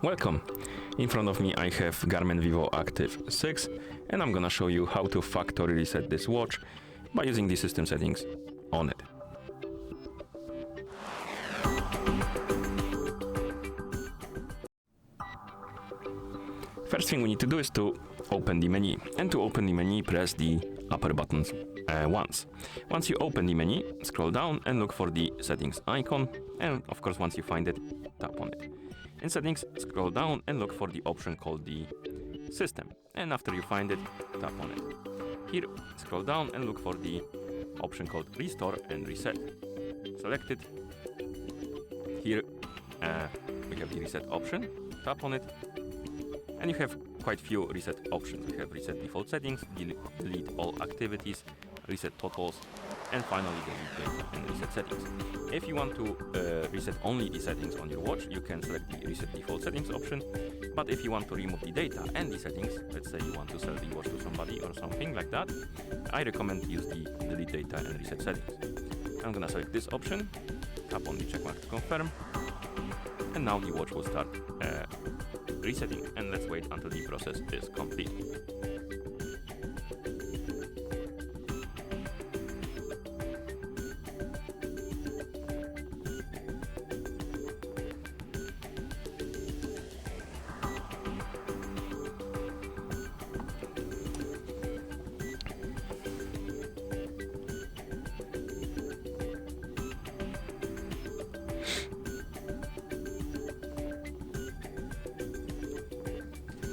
Welcome! In front of me I have GARMIN Vivoactive 6 and I'm gonna show you how to factory reset this watch by using the system settings on it. First thing we need to do is to open the menu, and to open the menu press the upper buttons once. Once you open the menu, scroll down and look for the settings icon, and of course once you find it, tap on it. In settings, scroll down and look for the option called the system, and after you find it, tap on it. Here, scroll down and look for the option called restore and reset. Select it. Here we have the reset option, tap on it, and you have quite few reset options. We have reset default settings, delete all activities, reset totals, and finally delete data and reset settings. If you want to reset only the settings on your watch, you can select the reset default settings option. But if you want to remove the data and the settings, let's say you want to sell the watch to somebody or something like that, I recommend use the delete data and reset settings. I'm gonna select this option, tap on the checkmark to confirm, and now the watch will start resetting, and let's wait until the process is complete.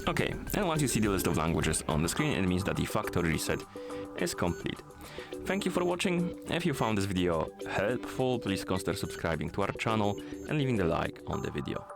Okay, and once you see the list of languages on the screen, it means that the factory reset is complete. Thank you for watching. If you found this video helpful, please consider subscribing to our channel and leaving a like on the video.